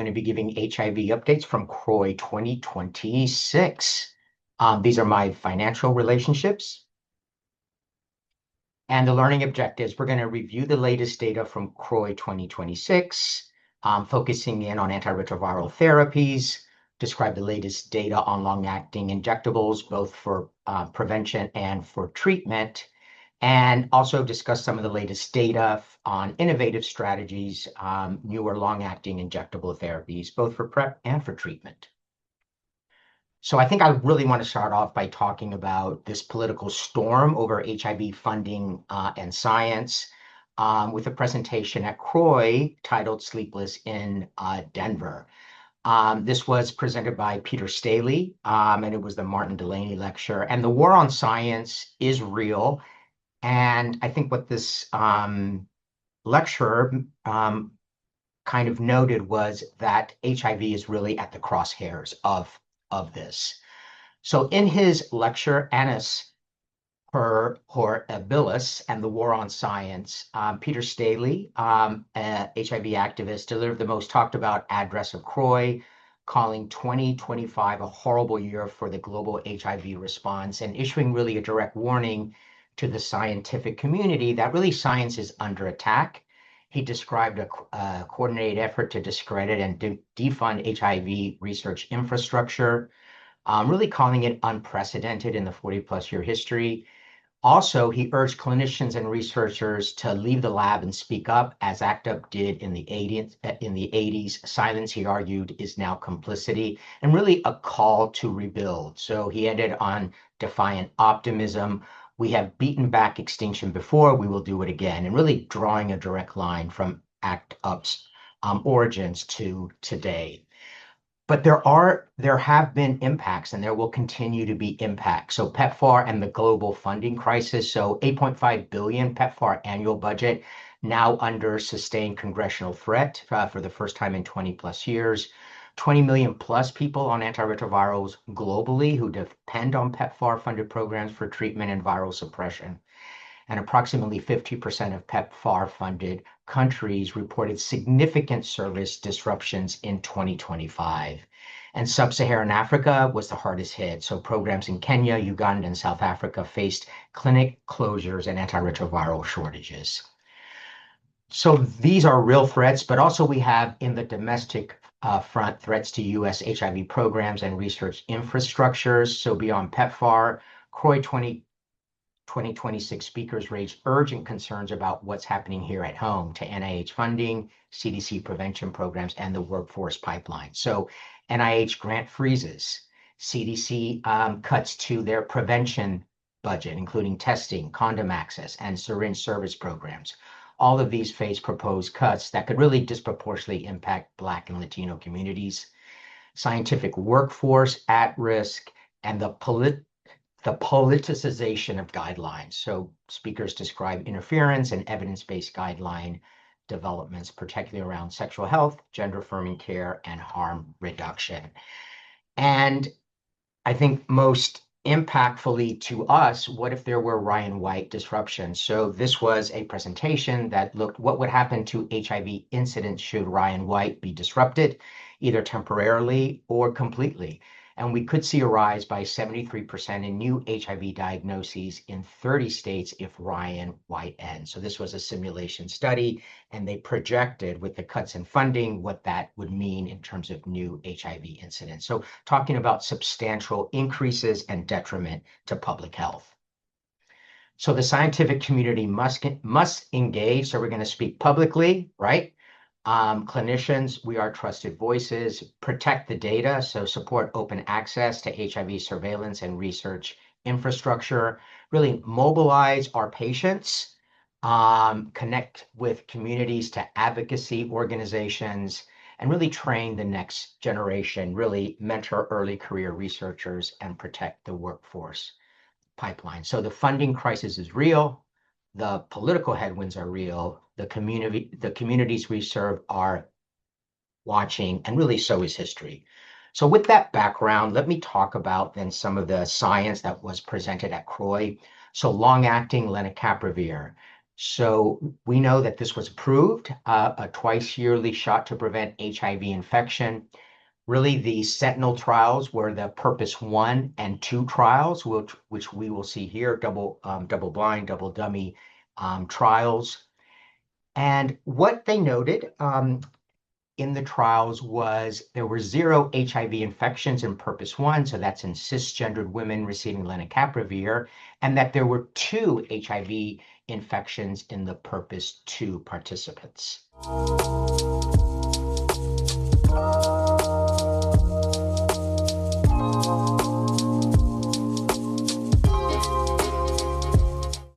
going to be giving HIV updates from CROI 2026. These are my financial relationships. And the learning objectives, we're going to review the latest data from CROI 2026, focusing in on antiretroviral therapies, describe the latest data on long-acting injectables, both for prevention and for treatment, and also discuss some of the latest data on innovative strategies, newer long-acting injectable therapies, both for PrEP and for treatment. So I think I really want to start off by talking about this political storm over HIV funding and science with a presentation at CROI titled Sleepless in Denver. This was presented by Peter Staley, and it was the Martin Delaney lecture. And the war on science is real. And I think what this lecturer kind of noted was that HIV is really at the crosshairs of this. So in his lecture, Annus Horribilis and the War on Science, Peter Staley, an HIV activist, delivered the most talked about address of CROI, calling 2025 a horrible year for the global HIV response and issuing really a direct warning to the scientific community that really science is under attack. He described a coordinated effort to discredit and defund HIV research infrastructure, really calling it unprecedented in the 40-plus year history. Also, he urged clinicians and researchers to leave the lab and speak up, as ACT UP did in the 80s. Silence, he argued, is now complicity, and really a call to rebuild. So he ended on defiant optimism. We have beaten back extinction before, we will do it again, and really drawing a direct line from ACT UP's origins to today. But there have been impacts, and there will continue to be impacts. So PEPFAR and the global funding crisis. So 8.5 billion PEPFAR annual budget now under sustained congressional threat for the first time in 20 plus years. 20 million plus people on antiretrovirals globally who depend on PEPFAR funded programs for treatment and viral suppression. And approximately 50% of PEPFAR funded countries reported significant service disruptions in 2025. And sub-Saharan Africa was the hardest hit. So programs in Kenya, Uganda, and South Africa faced clinic closures and antiretroviral shortages. So these are real threats, but also we have in the domestic front threats to U.S. HIV programs and research infrastructures. So beyond PEPFAR, CROI 2026 speakers raised urgent concerns about what's happening here at home to NIH funding, CDC prevention programs, and the workforce pipeline. So NIH grant freezes, CDC cuts to their prevention budget, including testing, condom access, and syringe service programs. All of these face proposed cuts that could really disproportionately impact Black and Latino communities. Scientific workforce at risk, and the politicization of guidelines. So speakers describe interference and evidence-based guideline developments, particularly around sexual health, gender-affirming care, and harm reduction. And I think most impactfully to us, what if there were Ryan White disruptions? So this was a presentation that looked what would happen to HIV incidents should Ryan White be disrupted, either temporarily or completely. And we could see a rise by 73% in new HIV diagnoses in 30 states if Ryan White ends. So this was a simulation study, and they projected with the cuts in funding what that would mean in terms of new HIV incidents. So talking about substantial increases and detriment to public health. So the scientific community must engage. So we're going to speak publicly, right? Clinicians, we are trusted voices, protect the data, so support open access to HIV surveillance and research infrastructure, really mobilize our patients, connect with communities to advocacy organizations, and really train the next generation, really mentor early career researchers and protect the workforce pipeline. So the funding crisis is real. The political headwinds are real. The communities we serve are watching, and really so is history. So with that background, let me talk about then some of the science that was presented at CROI. So long-acting lenacapavir. So we know that this was approved, a twice yearly shot to prevent HIV infection. Really, the sentinel trials were the Purpose 1 and 2 trials, which we will see here, double blind, double dummy trials. And what they noted in the trials was there were 0 HIV infections in Purpose 1, so that's in cisgendered women receiving lenacapavir, and that there were 2 HIV infections in the Purpose 2 participants.